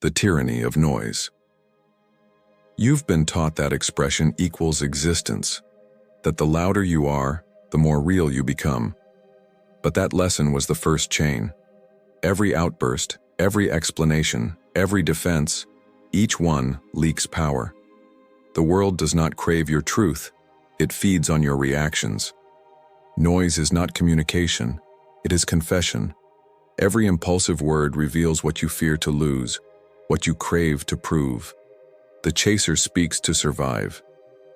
the tyranny of noise. You've been taught that expression equals existence, that the louder you are, the more real you become. But that lesson was the first chain. Every outburst, every explanation, every defense, each one leaks power. The world does not crave your truth, it feeds on your reactions. Noise is not communication, it is confession. Every impulsive word reveals what you fear to lose, what you crave to prove. The chaser speaks to survive.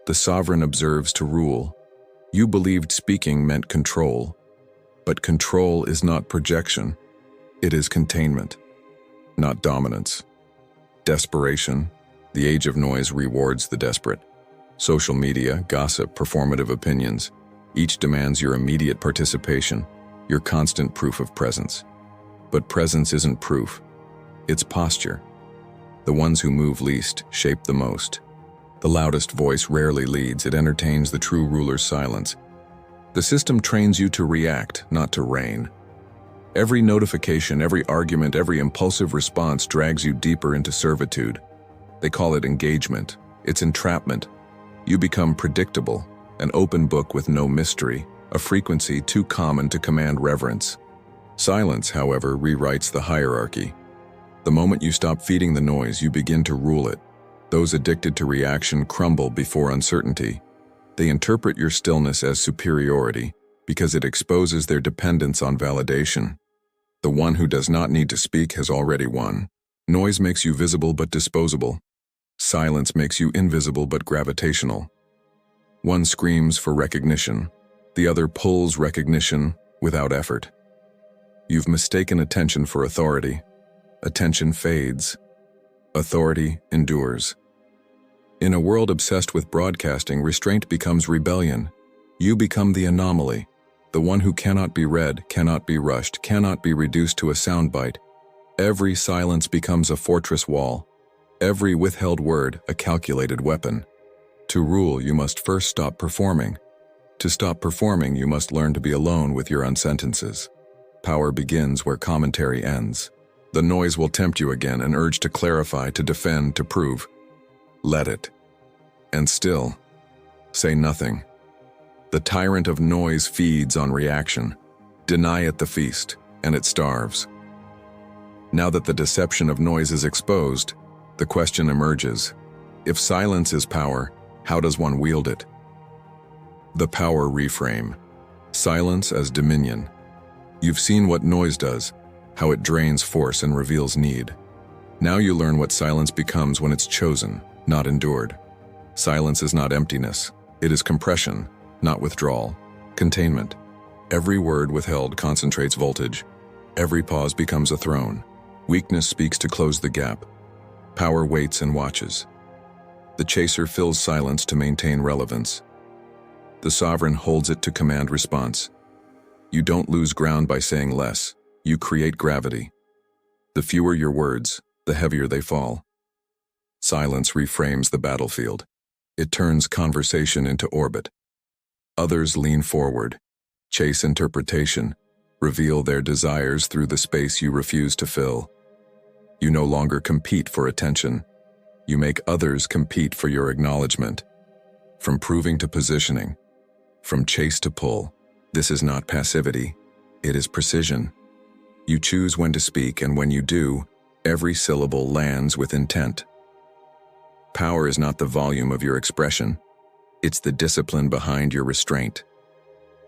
The sovereign observes to rule. You believed speaking meant control. But control is not projection. It is containment, not dominance. Desperation, the age of noise rewards the desperate. Social media, gossip, performative opinions, each demands your immediate participation, your constant proof of presence. But presence isn't proof, it's posture. The ones who move least shape the most. The loudest voice rarely leads, it entertains the true ruler's silence. The system trains you to react, not to reign. Every notification, every argument, every impulsive response drags you deeper into servitude. They call it engagement. It's entrapment. You become predictable, an open book with no mystery, a frequency too common to command reverence. Silence, however, rewrites the hierarchy. The moment you stop feeding the noise, you begin to rule it. Those addicted to reaction crumble before uncertainty. They interpret your stillness as superiority because it exposes their dependence on validation. The one who does not need to speak has already won. Noise makes you visible but disposable. Silence makes you invisible but gravitational. One screams for recognition. The other pulls recognition without effort. You've mistaken attention for authority. Attention fades. Authority endures. In a world obsessed with broadcasting, restraint becomes rebellion. You become the anomaly, the one who cannot be read, cannot be rushed, cannot be reduced to a soundbite. Every silence becomes a fortress wall. Every withheld word, a calculated weapon. To rule, you must first stop performing. To stop performing, you must learn to be alone with your unsentences. Power begins where commentary ends. The noise will tempt you again, an urge to clarify, to defend, to prove. Let it. And still, say nothing. The tyrant of noise feeds on reaction. Deny it the feast, and it starves. Now that the deception of noise is exposed, the question emerges. If silence is power, how does one wield it? The power reframe. Silence as dominion. You've seen what noise does, how it drains force and reveals need. Now you learn what silence becomes when it's chosen, not endured. Silence is not emptiness. It is compression, not withdrawal. Containment. Every word withheld concentrates voltage. Every pause becomes a throne. Weakness speaks to close the gap. Power waits and watches. The chaser fills silence to maintain relevance. The sovereign holds it to command response. You don't lose ground by saying less. You create gravity. The fewer your words, the heavier they fall. Silence reframes the battlefield. It turns conversation into orbit. Others lean forward, chase interpretation, reveal their desires through the space you refuse to fill. You no longer compete for attention. You make others compete for your acknowledgement. From proving to positioning, from chase to pull, this is not passivity, it is precision. You choose when to speak, and when you do, every syllable lands with intent. Power is not the volume of your expression. It's the discipline behind your restraint.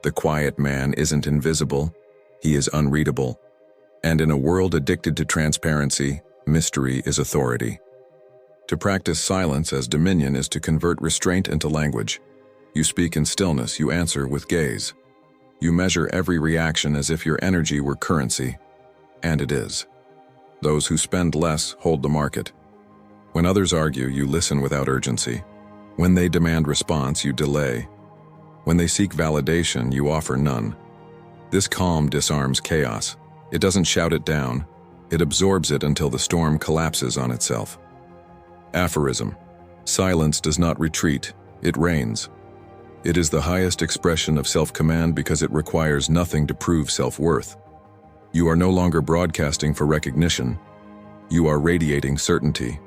The quiet man isn't invisible, he is unreadable. And in a world addicted to transparency, mystery is authority. To practice silence as dominion is to convert restraint into language. You speak in stillness, you answer with gaze. You measure every reaction as if your energy were currency. And it is. Those who spend less hold the market. When others argue, you listen without urgency. When they demand response, you delay. When they seek validation, you offer none. This calm disarms chaos. It doesn't shout it down. It absorbs it until the storm collapses on itself. Aphorism. Silence does not retreat, it reigns. It is the highest expression of self-command because it requires nothing to prove self-worth. You are no longer broadcasting for recognition. You are radiating certainty.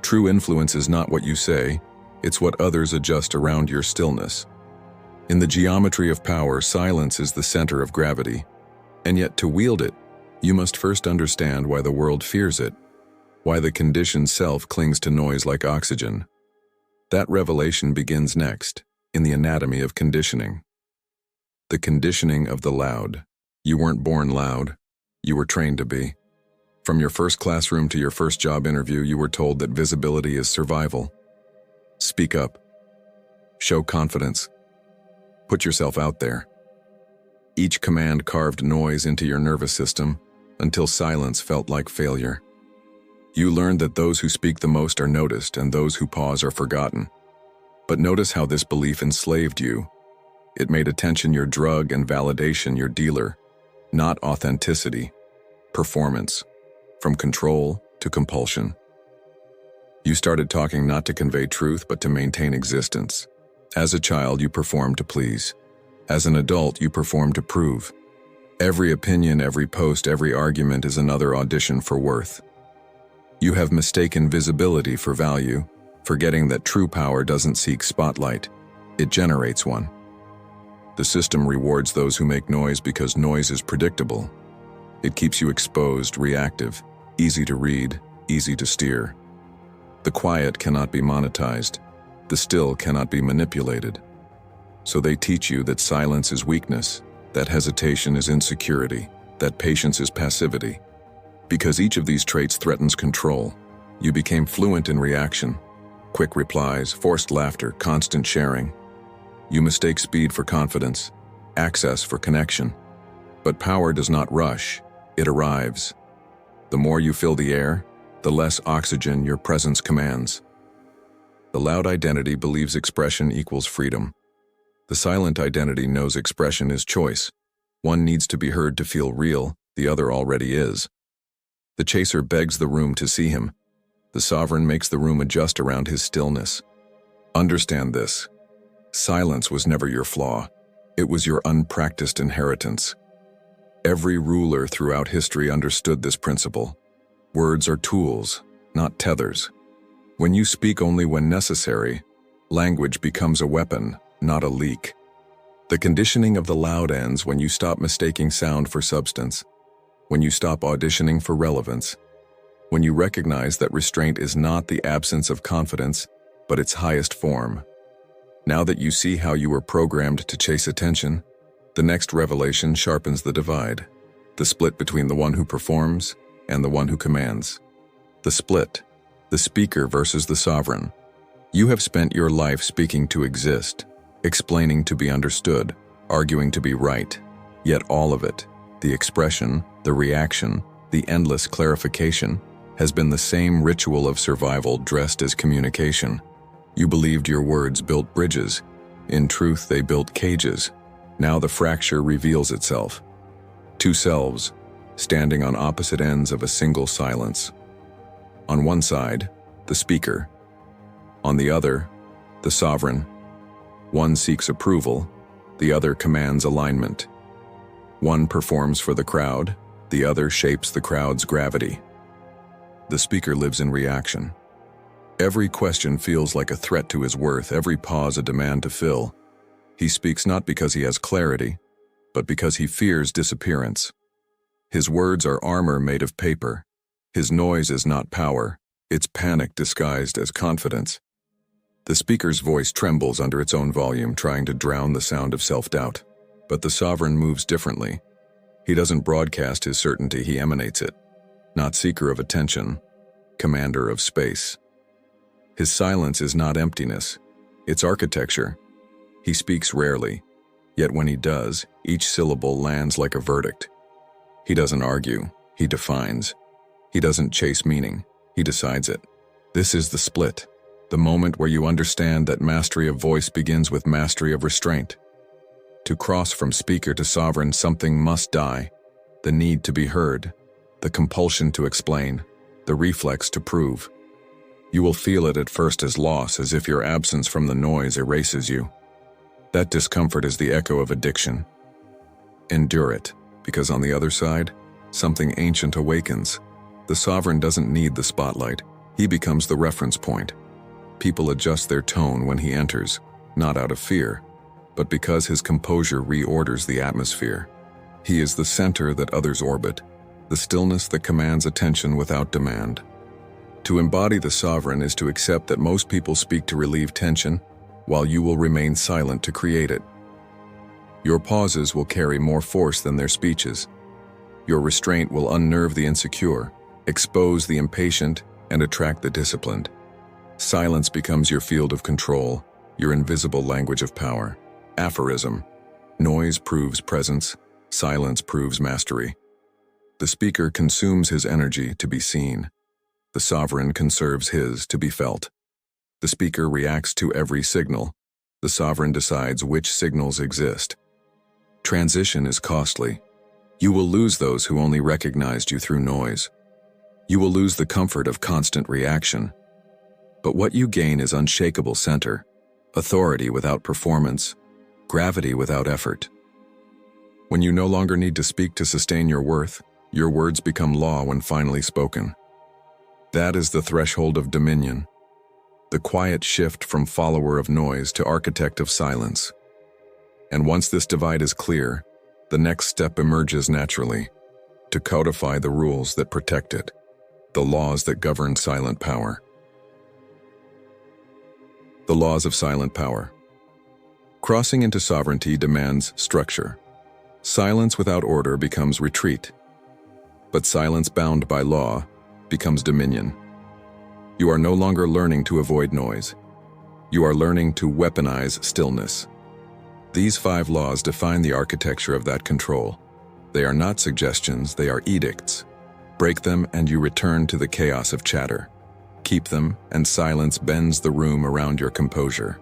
True influence is not what you say, it's what others adjust around your stillness. In the geometry of power, silence is the center of gravity, and yet to wield it, you must first understand why the world fears it, why the conditioned self clings to noise like oxygen. That revelation begins next, in the anatomy of conditioning. The conditioning of the loud. You weren't born loud, you were trained to be. From your first classroom to your first job interview, you were told that visibility is survival. Speak up. Show confidence. Put yourself out there. Each command carved noise into your nervous system until silence felt like failure. You learned that those who speak the most are noticed and those who pause are forgotten. But notice how this belief enslaved you. It made attention your drug and validation your dealer, not authenticity, performance, from control to compulsion. You started talking not to convey truth but to maintain existence. As a child, you performed to please. As an adult, you performed to prove. Every opinion, every post, every argument is another audition for worth. You have mistaken visibility for value, forgetting that true power doesn't seek spotlight, it generates one. The system rewards those who make noise because noise is predictable. It keeps you exposed, reactive, easy to read, easy to steer. The quiet cannot be monetized. The still cannot be manipulated. So they teach you that silence is weakness, that hesitation is insecurity, that patience is passivity. Because each of these traits threatens control, you became fluent in reaction. Quick replies, forced laughter, constant sharing. You mistake speed for confidence, access for connection. But power does not rush, it arrives. The more you fill the air, the less oxygen your presence commands. The loud identity believes expression equals freedom. The silent identity knows expression is choice. One needs to be heard to feel real, the other already is. The chaser begs the room to see him. The sovereign makes the room adjust around his stillness. Understand this. Silence was never your flaw. It was your unpracticed inheritance. Every ruler throughout history understood this principle. Words are tools, not tethers. When you speak only when necessary, language becomes a weapon, not a leak. The conditioning of the loud ends when you stop mistaking sound for substance, when you stop auditioning for relevance, when you recognize that restraint is not the absence of confidence, but its highest form. Now that you see how you were programmed to chase attention, the next revelation sharpens the divide, the split between the one who performs and the one who commands. The split, the speaker versus the sovereign. You have spent your life speaking to exist, explaining to be understood, arguing to be right. Yet all of it, the expression, the reaction, the endless clarification, has been the same ritual of survival dressed as communication. You believed your words built bridges. In truth, they built cages. Now the fracture reveals itself. Two selves, standing on opposite ends of a single silence. On one side, the speaker. On the other, the sovereign. One seeks approval, the other commands alignment. One performs for the crowd, the other shapes the crowd's gravity. The speaker lives in reaction. Every question feels like a threat to his worth, every pause a demand to fill. He speaks not because he has clarity, but because he fears disappearance. His words are armor made of paper. His noise is not power, it's panic disguised as confidence. The speaker's voice trembles under its own volume, trying to drown the sound of self-doubt. But the sovereign moves differently. He doesn't broadcast his certainty, he emanates it. Not seeker of attention, commander of space. His silence is not emptiness, it's architecture. He speaks rarely, yet when he does, each syllable lands like a verdict. He doesn't argue, he defines. He doesn't chase meaning, he decides it. This is the split, the moment where you understand that mastery of voice begins with mastery of restraint. To cross from speaker to sovereign, something must die. The need to be heard, the compulsion to explain, the reflex to prove. You will feel it at first as loss, as if your absence from the noise erases you. That discomfort is the echo of addiction. Endure it, because on the other side, something ancient awakens. The The sovereign doesn't need the spotlight. He becomes the reference point. People adjust their tone when he enters, not out of fear, but because his composure reorders the atmosphere. He is the center that others orbit, the stillness that commands attention without demand. To embody the sovereign is to accept that most people speak to relieve tension, while you will remain silent to create it. Your pauses will carry more force than their speeches. Your restraint will unnerve the insecure, expose the impatient, and attract the disciplined. Silence becomes your field of control, your invisible language of power. Aphorism: noise proves presence, silence proves mastery. The speaker consumes his energy to be seen. The sovereign conserves his to be felt. The speaker reacts to every signal. The sovereign decides which signals exist. Transition is costly. You will lose those who only recognized you through noise. You will lose the comfort of constant reaction. But what you gain is unshakable center, authority without performance, gravity without effort. When you no longer need to speak to sustain your worth, your words become law when finally spoken. That is the threshold of dominion, the quiet shift from follower of noise to architect of silence. And once this divide is clear, the next step emerges naturally, to codify the rules that protect it, the laws that govern silent power. The laws of silent power. Crossing into sovereignty demands structure. Silence without order becomes retreat, but silence bound by law becomes dominion. You are no longer learning to avoid noise. You are learning to weaponize stillness. These 5 laws define the architecture of that control. They are not suggestions, they are edicts. Break them and you return to the chaos of chatter. Keep them and silence bends the room around your composure.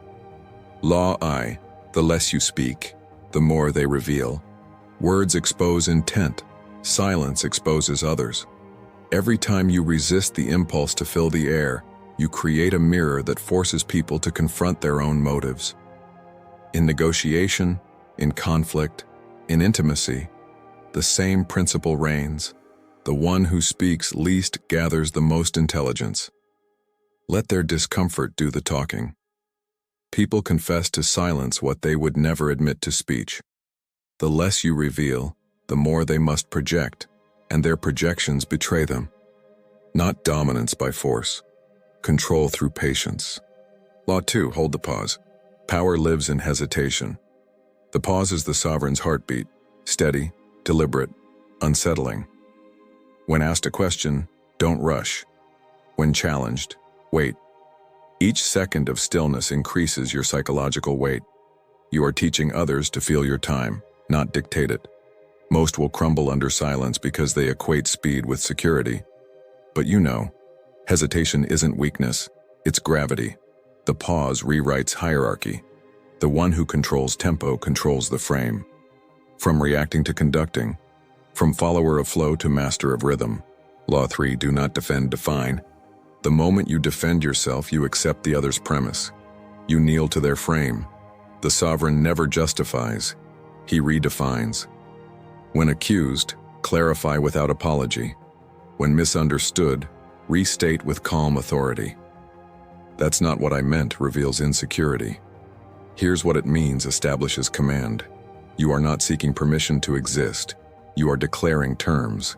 Law I: the less you speak, the more they reveal. Words expose intent. Silence exposes others. Every time you resist the impulse to fill the air, you create a mirror that forces people to confront their own motives. In negotiation, in conflict, in intimacy, the same principle reigns. The one who speaks least gathers the most intelligence. Let their discomfort do the talking. People confess to silence what they would never admit to speech. The less you reveal, the more they must project, and their projections betray them. Not dominance by force, control through patience. Law 2: hold the pause. Power lives in hesitation. The pause is the sovereign's heartbeat, steady, deliberate, unsettling. When asked a question, don't rush. When challenged, wait. Each second of stillness increases your psychological weight. You are teaching others to feel your time, not dictate it. Most will crumble under silence because they equate speed with security. But you know, hesitation isn't weakness, it's gravity. The pause rewrites hierarchy. The one who controls tempo controls the frame. From reacting to conducting, from follower of flow to master of rhythm. Law 3: do not defend, define. The moment you defend yourself, you accept the other's premise. You kneel to their frame. The sovereign never justifies, he redefines. When accused, clarify without apology. When misunderstood, restate with calm authority. That's not what I meant reveals insecurity. Here's what it means establishes command. You are not seeking permission to exist. You are declaring terms.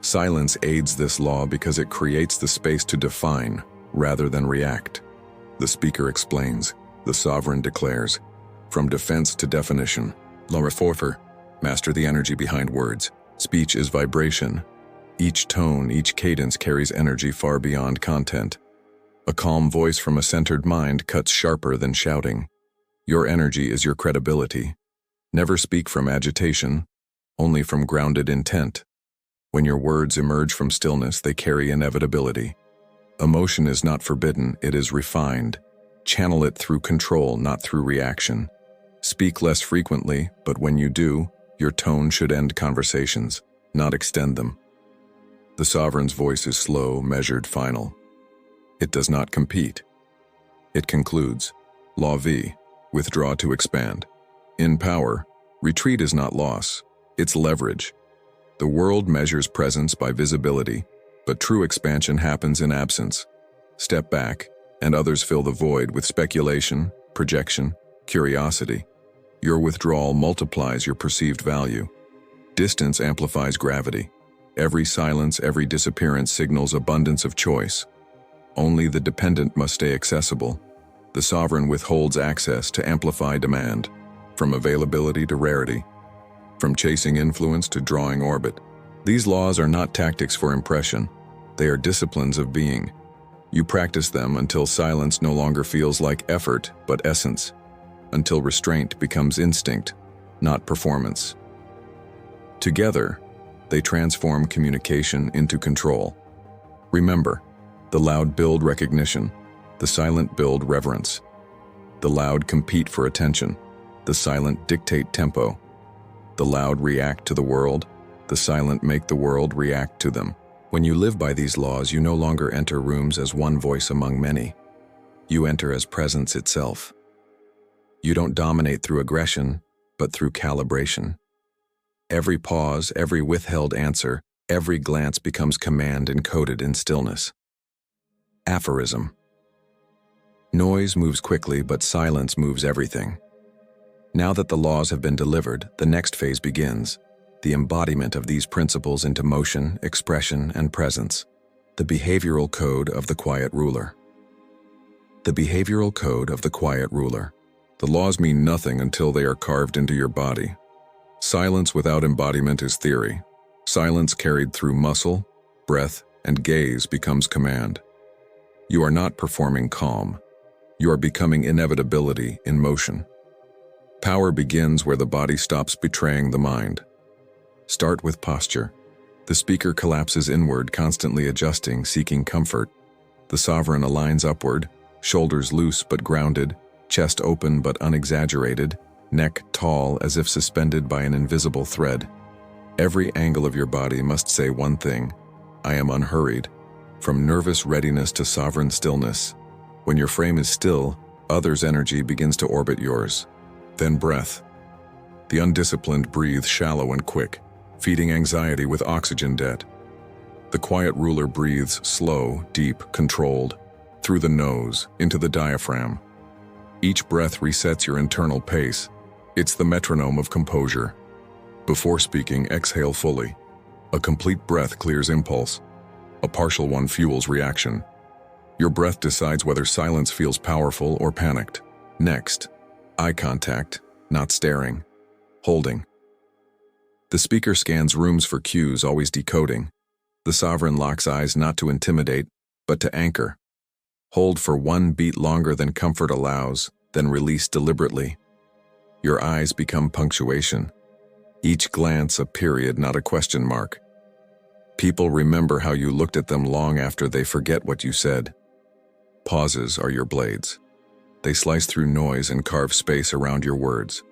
Silence aids this law because it creates the space to define rather than react. The speaker explains. The sovereign declares. From defense to definition. Law 4: master the energy behind words. Speech is vibration. Each tone, each cadence carries energy far beyond content. A calm voice from a centered mind cuts sharper than shouting. Your energy is your credibility. Never speak from agitation, only from grounded intent. When your words emerge from stillness, they carry inevitability. Emotion is not forbidden, it is refined. Channel it through control, not through reaction. Speak less frequently, but when you do, your tone should end conversations, not extend them. The sovereign's voice is slow, measured, final. It does not compete. It concludes. Law V: withdraw to expand. In power, retreat is not loss, it's leverage. The world measures presence by visibility, But true expansion happens in absence. Step back, and others fill the void with speculation, projection, curiosity. Your withdrawal multiplies your perceived value. Distance amplifies gravity. Every silence, every disappearance signals abundance of choice. Only the dependent must stay accessible. The sovereign withholds access to amplify demand, from availability to rarity, from chasing influence to drawing orbit. These laws are not tactics for impression. They are disciplines of being. You practice them until silence no longer feels like effort, but essence, until restraint becomes instinct, not performance. Together, they transform communication into control. Remember, the loud build recognition, the silent build reverence. The loud compete for attention, the silent dictate tempo. The loud react to the world, the silent make the world react to them. When you live by these laws, you no longer enter rooms as one voice among many. You enter as presence itself. You don't dominate through aggression, but through calibration. Every pause, every withheld answer, every glance becomes command encoded in stillness. Aphorism. Noise moves quickly, but silence moves everything. Now that the laws have been delivered, the next phase begins. The embodiment of these principles into motion, expression, and presence. The behavioral code of the quiet ruler. The behavioral code of the quiet ruler. The laws mean nothing until they are carved into your body. Silence without embodiment is theory. Silence carried through muscle, breath, and gaze becomes command. You are not performing calm. You are becoming inevitability in motion. Power begins where the body stops betraying the mind. Start with posture. The speaker collapses inward, constantly adjusting, seeking comfort. The sovereign aligns upward, shoulders loose but grounded, chest open but unexaggerated, neck tall as if suspended by an invisible thread. Every angle of your body must say one thing: I am unhurried. From nervous readiness to sovereign stillness. When your frame is still, others' energy begins to orbit yours. Then breath. The undisciplined breathe shallow and quick, feeding anxiety with oxygen debt. The quiet ruler breathes slow, deep, controlled, through the nose, into the diaphragm. Each breath resets your internal pace. It's the metronome of composure. Before speaking, exhale fully. A complete breath clears impulse. A partial one fuels reaction. Your breath decides whether silence feels powerful or panicked. Next, eye contact, not staring, holding. The speaker scans rooms for cues, always decoding. The sovereign locks eyes not to intimidate, but to anchor. Hold for one beat longer than comfort allows, then release deliberately. Your eyes become punctuation. Each glance a period, not a question mark. People remember how you looked at them long after they forget what you said. Pauses are your blades. They slice through noise and carve space around your words.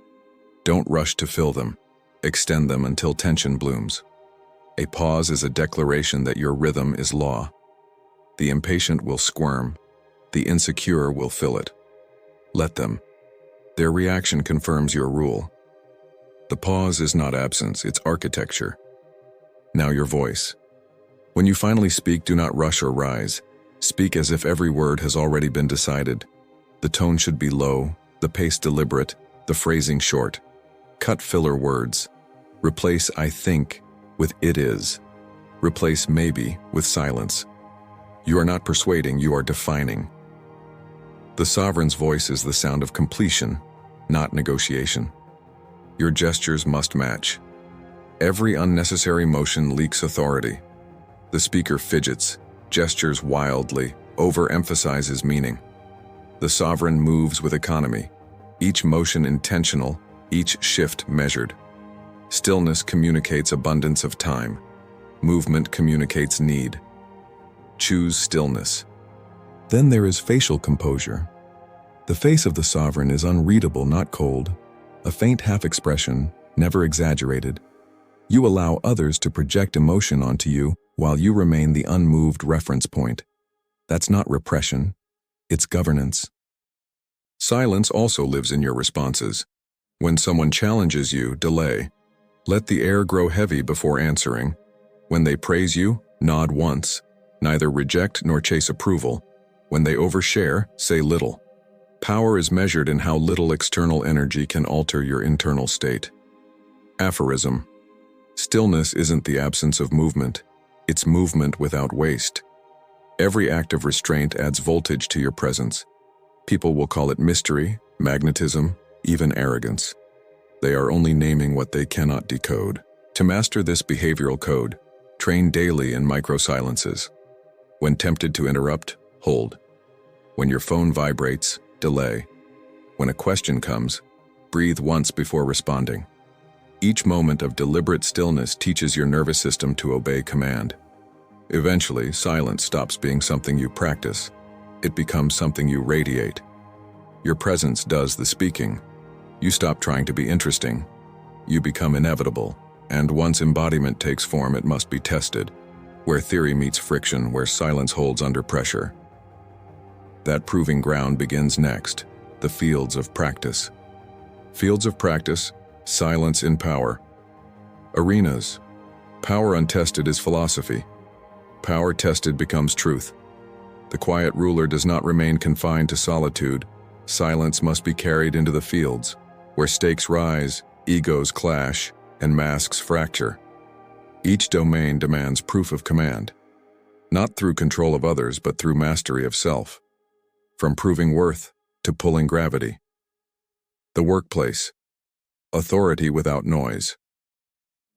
Don't rush to fill them. Extend them until tension blooms. A pause is a declaration that your rhythm is law. The impatient will squirm. The insecure will fill it. Let them. Their reaction confirms your rule. The pause is not absence, it's architecture. Now your voice. When you finally speak, do not rush or rise. Speak as if every word has already been decided. The tone should be low, the pace deliberate, the phrasing short. Cut filler words. Replace I think with it is. Replace maybe with silence. You are not persuading, you are defining. The sovereign's voice is the sound of completion, not negotiation. Your gestures must match. Every unnecessary motion leaks authority. The speaker fidgets, gestures wildly, overemphasizes meaning. The sovereign moves with economy, each motion intentional, each shift measured. Stillness communicates abundance of time. Movement communicates need. Choose stillness. Then there is facial composure. The face of the sovereign is unreadable, not cold. A faint half-expression, never exaggerated. You allow others to project emotion onto you while you remain the unmoved reference point. That's not repression, it's governance. Silence also lives in your responses. When someone challenges you, delay. Let the air grow heavy before answering. When they praise you, nod once. Neither reject nor chase approval. When they overshare, say little. Power is measured in how little external energy can alter your internal state. Aphorism. Stillness isn't the absence of movement, it's movement without waste. Every act of restraint adds voltage to your presence. People will call it mystery, magnetism, even arrogance. They are only naming what they cannot decode. To master this behavioral code, train daily in micro-silences. When tempted to interrupt, hold. When your phone vibrates, delay. When a question comes, breathe once before responding. Each moment of deliberate stillness teaches your nervous system to obey command. Eventually, silence stops being something you practice. It becomes something you radiate. Your presence does the speaking. You stop trying to be interesting. You become inevitable, and once embodiment takes form, it must be tested. Where theory meets friction, where silence holds under pressure. That proving ground begins next, the fields of practice. Fields of practice, silence in power. Arenas. Power untested is philosophy. Power tested becomes truth. The quiet ruler does not remain confined to solitude. Silence must be carried into the fields, where stakes rise, egos clash, and masks fracture. Each domain demands proof of command, not through control of others, but through mastery of self. From proving worth to pulling gravity. The workplace. Authority without noise.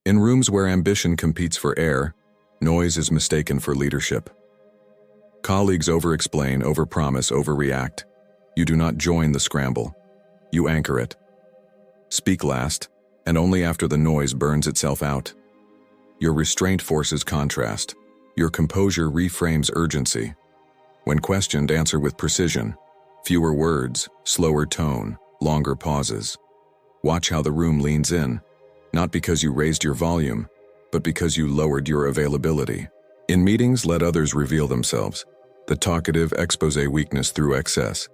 In rooms where ambition competes for air, noise is mistaken for leadership. Colleagues over-explain, over-promise, overreact. You do not join the scramble. You anchor it. Speak last, and only after the noise burns itself out. Your restraint forces contrast. Your composure reframes urgency. When questioned, answer with precision. Fewer words, slower tone, longer pauses. Watch how the room leans in, not because you raised your volume, but because you lowered your availability. In meetings, let others reveal themselves. The talkative expose weakness through excess.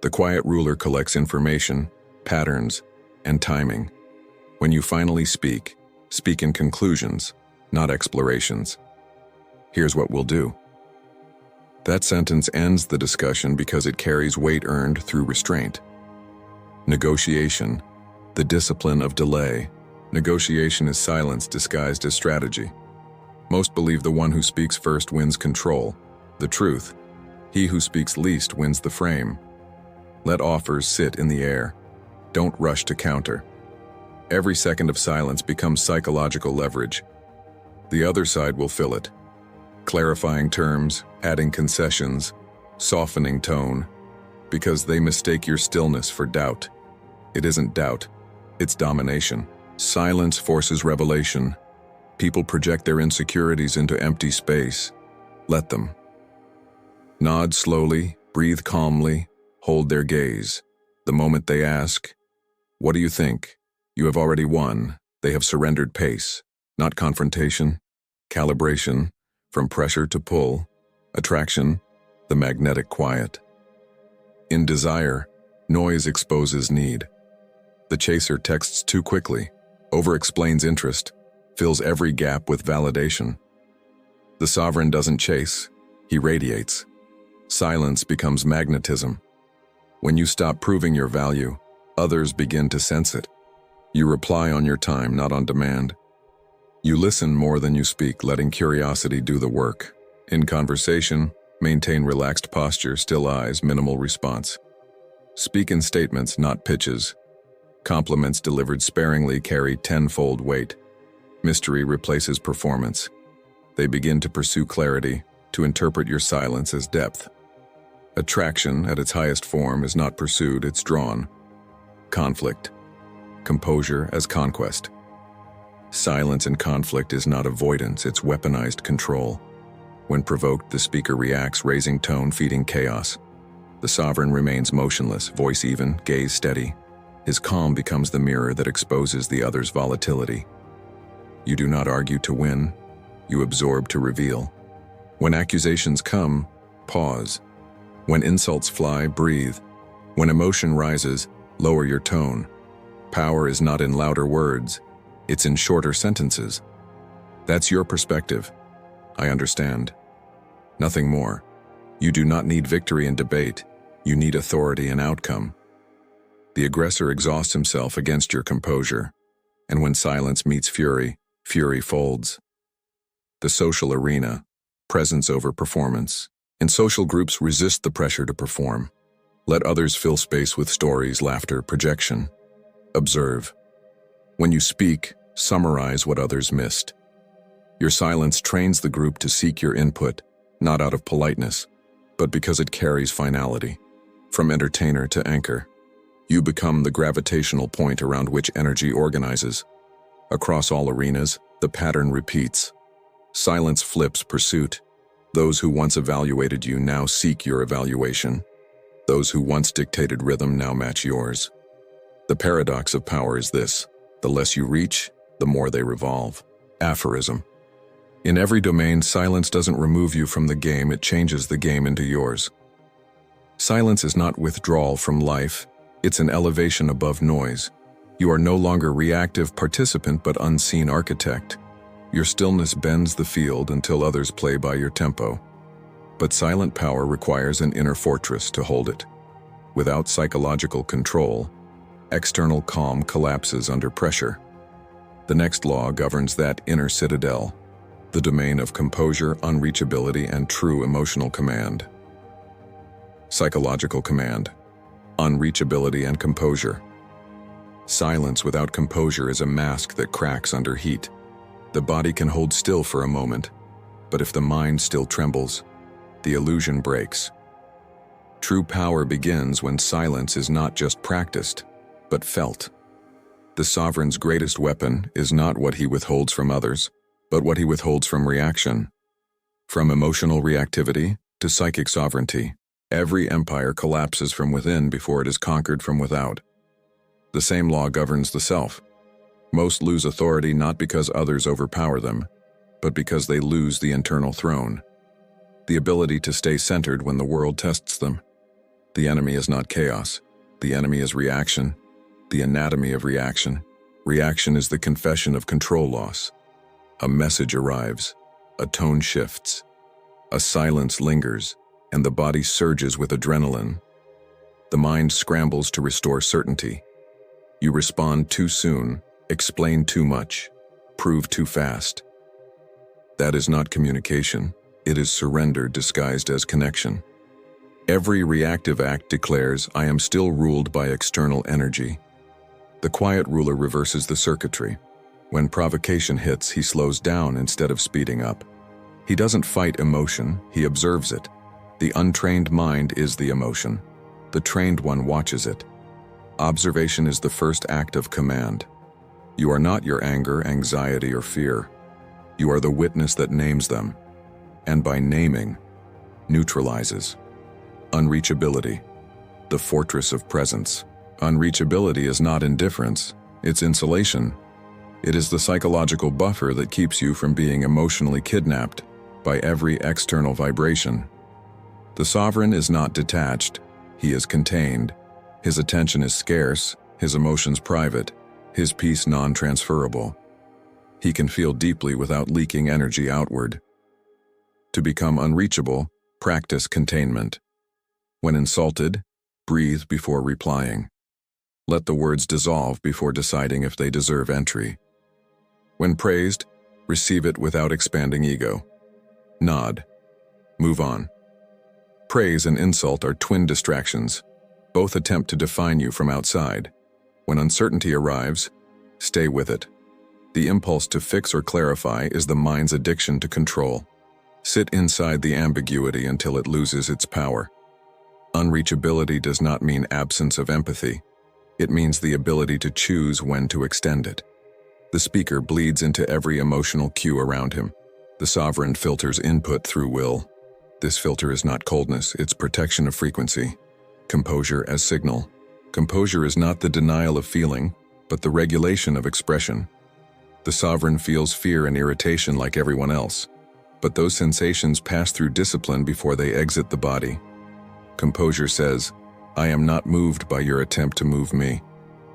The quiet ruler collects information, patterns, and timing. When you finally speak, speak in conclusions, not explorations. Here's what we'll do. That sentence ends the discussion because it carries weight earned through restraint. Negotiation. The discipline of delay. Negotiation is silence disguised as strategy. Most believe the one who speaks first wins control. The truth. He who speaks least wins the frame. Let offers sit in the air. Don't rush to counter. Every second of silence becomes psychological leverage. The other side will fill it. Clarifying terms, adding concessions, softening tone, because they mistake your stillness for doubt. It isn't doubt, it's domination. Silence forces revelation. People project their insecurities into empty space. Let them. Nod slowly, breathe calmly, hold their gaze. The moment they ask, "What do you think?" you have already won. They have surrendered pace, not confrontation, calibration, from pressure to pull, attraction, the magnetic quiet. In desire, noise exposes need. The chaser texts too quickly, over-explains interest, fills every gap with validation. The sovereign doesn't chase, he radiates. Silence becomes magnetism. When you stop proving your value, others begin to sense it. You reply on your time, not on demand. You listen more than you speak, letting curiosity do the work. In conversation, maintain relaxed posture, still eyes, minimal response. Speak in statements, not pitches. Compliments delivered sparingly carry tenfold weight. Mystery replaces performance. They begin to pursue clarity, to interpret your silence as depth. Attraction, at its highest form, is not pursued, it's drawn. Conflict. Composure as conquest. Silence in conflict is not avoidance, it's weaponized control. When provoked, the speaker reacts, raising tone, feeding chaos. The sovereign remains motionless, voice even, gaze steady. His calm becomes the mirror that exposes the other's volatility. You do not argue to win, you absorb to reveal. When accusations come, pause. When insults fly, breathe. When emotion rises, lower your tone. Power is not in louder words, it's in shorter sentences. That's your perspective. I understand. Nothing more. You do not need victory in debate. You need authority in outcome. The aggressor exhausts himself against your composure, and when silence meets fury, fury folds. The social arena, presence over performance. In social groups, resist the pressure to perform. Let others fill space with stories, laughter, projection. Observe. When you speak, summarize what others missed. Your silence trains the group to seek your input, not out of politeness, but because it carries finality. From entertainer to anchor, you become the gravitational point around which energy organizes. Across all arenas, the pattern repeats. Silence flips pursuit. Those who once evaluated you now seek your evaluation. Those who once dictated rhythm now match yours. The paradox of power is this: the less you reach, the more they revolve. Aphorism. In every domain, silence doesn't remove you from the game, it changes the game into yours. Silence is not withdrawal from life, it's an elevation above noise. You are no longer reactive participant but unseen architect. Your stillness bends the field until others play by your tempo. But silent power requires an inner fortress to hold it. Without psychological control, external calm collapses under pressure. The next law governs that inner citadel, the domain of composure, unreachability, and true emotional command. Psychological command, unreachability, and composure. Silence without composure is a mask that cracks under heat. The body can hold still for a moment, but if the mind still trembles, the illusion breaks. True power begins when silence is not just practiced, but felt. The sovereign's greatest weapon is not what he withholds from others, but what he withholds from reaction. From emotional reactivity to psychic sovereignty, every empire collapses from within before it is conquered from without. The same law governs the self. Most lose authority not because others overpower them, but because they lose the internal throne. The ability to stay centered when the world tests them. The enemy is not chaos. The enemy is reaction. The anatomy of reaction. Reaction is the confession of control loss. A message arrives. A tone shifts. A silence lingers, and the body surges with adrenaline. The mind scrambles to restore certainty. You respond too soon, explain too much, prove too fast. That is not communication. It is surrender disguised as connection. Every reactive act declares, I am still ruled by external energy. The quiet ruler reverses the circuitry. When provocation hits, he slows down instead of speeding up. He doesn't fight emotion, he observes it. The untrained mind is the emotion. The trained one watches it. Observation is the first act of command. You are not your anger, anxiety, or fear. You are the witness that names them, and by naming, neutralizes. Unreachability, the fortress of presence. Unreachability is not indifference, it's insulation. It is the psychological buffer that keeps you from being emotionally kidnapped by every external vibration. The sovereign is not detached, he is contained. His attention is scarce, his emotions private, his peace non-transferable. He can feel deeply without leaking energy outward. To become unreachable, practice containment. When insulted, breathe before replying. Let the words dissolve before deciding if they deserve entry. When praised, receive it without expanding ego. Nod. Move on. Praise and insult are twin distractions. Both attempt to define you from outside. When uncertainty arrives, stay with it. The impulse to fix or clarify is the mind's addiction to control. Sit inside the ambiguity until it loses its power. Unreachability does not mean absence of empathy. It means the ability to choose when to extend it. The speaker bleeds into every emotional cue around him. The sovereign filters input through will. This filter is not coldness, it's protection of frequency. Composure as signal. Composure is not the denial of feeling, but the regulation of expression. The sovereign feels fear and irritation like everyone else, but those sensations pass through discipline before they exit the body. Composure says, I am not moved by your attempt to move me.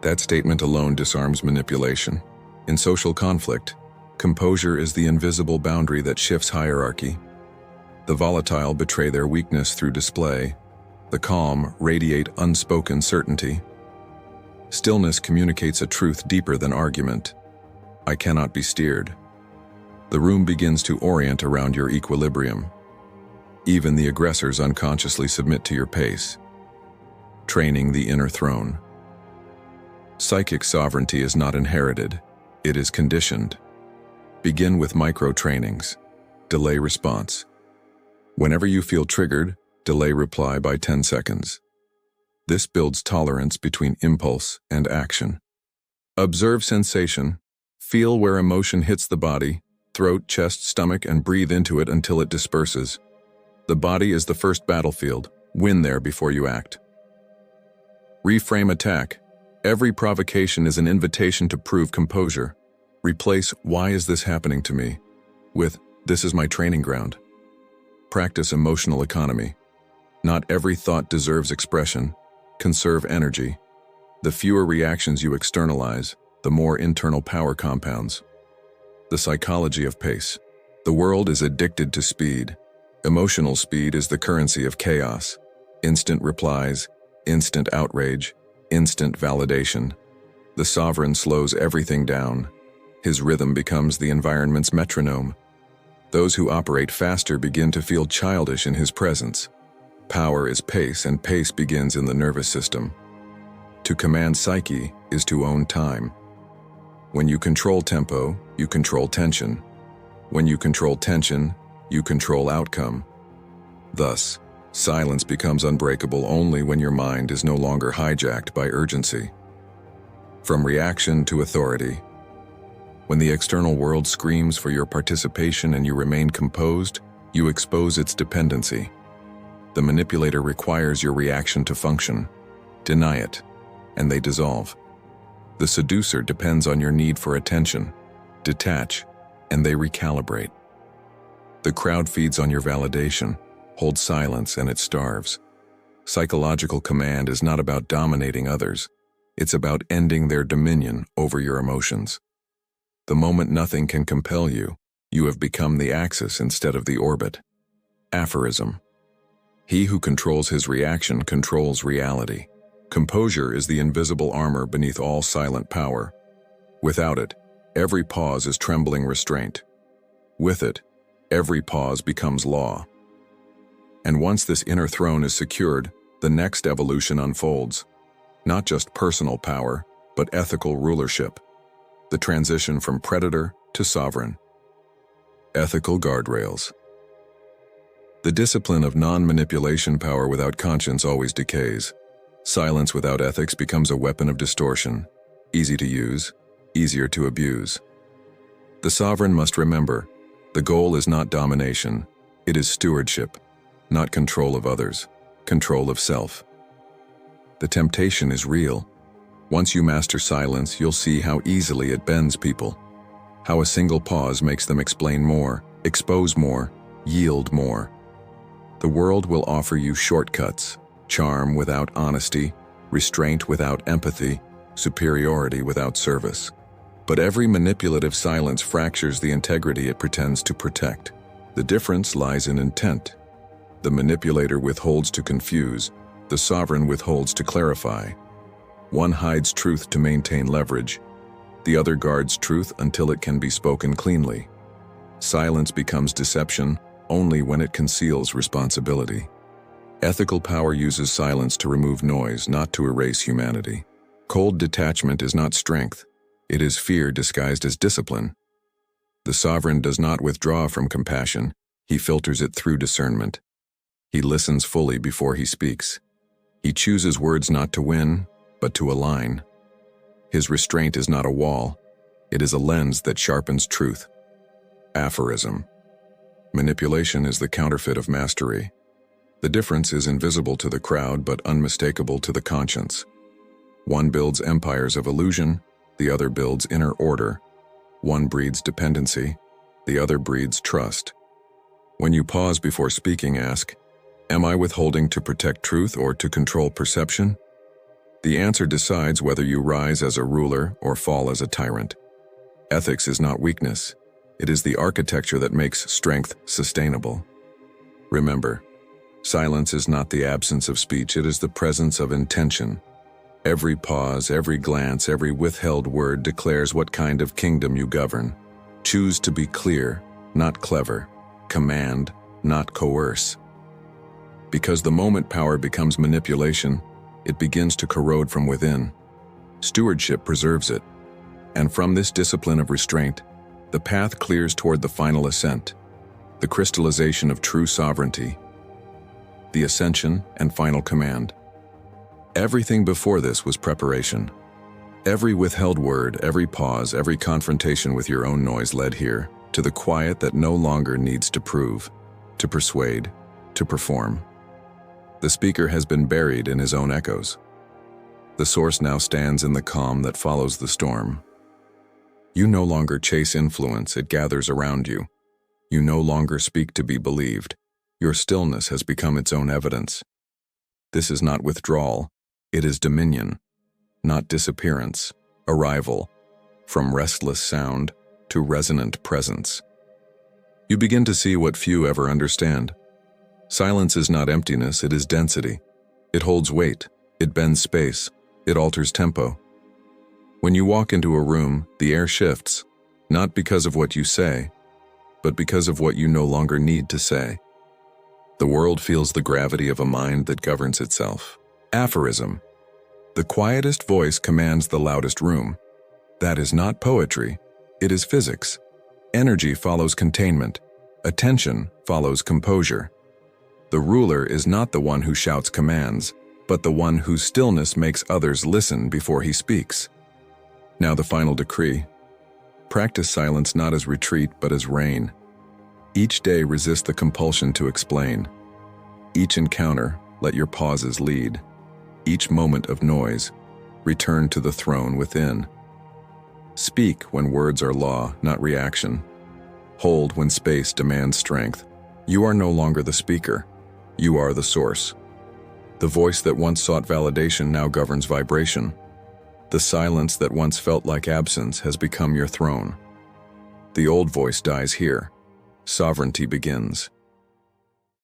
That statement alone disarms manipulation. In social conflict, composure is the invisible boundary that shifts hierarchy. The volatile betray their weakness through display. The calm radiate unspoken certainty. Stillness communicates a truth deeper than argument. I cannot be steered. The room begins to orient around your equilibrium. Even the aggressors unconsciously submit to your pace. Training the inner throne. Psychic sovereignty is not inherited, it is conditioned. Begin with micro-trainings. Delay response. Whenever you feel triggered, delay reply by 10 seconds. This builds tolerance between impulse and action. Observe sensation. Feel where emotion hits the body, throat, chest, stomach, and breathe into it until it disperses. The body is the first battlefield. Win there before you act. Reframe attack. Every provocation is an invitation to prove composure. Replace "why is this happening to me" with "this is my training ground." Practice emotional economy. Not every thought deserves expression. Conserve energy. The fewer reactions you externalize, the more internal power compounds. The psychology of pace. The world is addicted to speed. Emotional speed is the currency of chaos. Instant replies, instant outrage, instant validation. The sovereign slows everything down. His rhythm becomes the environment's metronome. Those who operate faster begin to feel childish in his presence. Power is pace, and pace begins in the nervous system. To command psyche is to own time. When you control tempo, you control tension. When you control tension, you control outcome. Thus, silence becomes unbreakable only when your mind is no longer hijacked by urgency. From reaction to authority. When the external world screams for your participation and you remain composed, you expose its dependency. The manipulator requires your reaction to function. Deny it, and they dissolve. The seducer depends on your need for attention. Detach, and they recalibrate. The crowd feeds on your validation. Hold silence and it starves. Psychological command is not about dominating others. It's about ending their dominion over your emotions. The moment nothing can compel you, you have become the axis instead of the orbit. Aphorism. He who controls his reaction controls reality. Composure is the invisible armor beneath all silent power. Without it, every pause is trembling restraint. With it, every pause becomes law. And once this inner throne is secured, the next evolution unfolds. Not just personal power, but ethical rulership. The transition from predator to sovereign. Ethical guardrails. The discipline of non-manipulation power without conscience always decays. Silence without ethics becomes a weapon of distortion, easy to use, easier to abuse. The sovereign must remember, the goal is not domination, it is stewardship, not control of others, control of self. The temptation is real. Once you master silence, you'll see how easily it bends people, how a single pause makes them explain more, expose more, yield more. The world will offer you shortcuts, charm without honesty, restraint without empathy, superiority without service. But every manipulative silence fractures the integrity it pretends to protect. The difference lies in intent. The manipulator withholds to confuse, the sovereign withholds to clarify. One hides truth to maintain leverage, the other guards truth until it can be spoken cleanly. Silence becomes deception only when it conceals responsibility. Ethical power uses silence to remove noise, not to erase humanity. Cold detachment is not strength, it is fear disguised as discipline. The sovereign does not withdraw from compassion, he filters it through discernment. He listens fully before he speaks. He chooses words not to win, but to align. His restraint is not a wall, it is a lens that sharpens truth. Aphorism. Manipulation is the counterfeit of mastery. The difference is invisible to the crowd but unmistakable to the conscience. One builds empires of illusion, the other builds inner order. One breeds dependency, the other breeds trust. When you pause before speaking, ask, am I withholding to protect truth or to control perception? The answer decides whether you rise as a ruler or fall as a tyrant. Ethics is not weakness. It is the architecture that makes strength sustainable. Remember, silence is not the absence of speech, it is the presence of intention. Every pause, every glance, every withheld word declares what kind of kingdom you govern. Choose to be clear, not clever. Command, not coerce. Because the moment power becomes manipulation, it begins to corrode from within. Stewardship preserves it. And from this discipline of restraint, the path clears toward the final ascent, the crystallization of true sovereignty, the ascension and final command. Everything before this was preparation. Every withheld word, every pause, every confrontation with your own noise led here, to the quiet that no longer needs to prove, to persuade, to perform. The speaker has been buried in his own echoes. The source now stands in the calm that follows the storm. You no longer chase influence, it gathers around you. You no longer speak to be believed. Your stillness has become its own evidence. This is not withdrawal, it is dominion, not disappearance, arrival, from restless sound to resonant presence. You begin to see what few ever understand. Silence is not emptiness, it is density. It holds weight, it bends space, it alters tempo. When you walk into a room, the air shifts, not because of what you say, but because of what you no longer need to say. The world feels the gravity of a mind that governs itself. Aphorism. The quietest voice commands the loudest room. That is not poetry, it is physics. Energy follows containment. Attention follows composure. The ruler is not the one who shouts commands, but the one whose stillness makes others listen before he speaks. Now the final decree. Practice silence not as retreat, but as reign. Each day resist the compulsion to explain. Each encounter, let your pauses lead. Each moment of noise, return to the throne within. Speak when words are law, not reaction. Hold when space demands strength. You are no longer the speaker. You are the source. The voice that once sought validation now governs vibration. The silence that once felt like absence has become your throne. The old voice dies here. Sovereignty begins.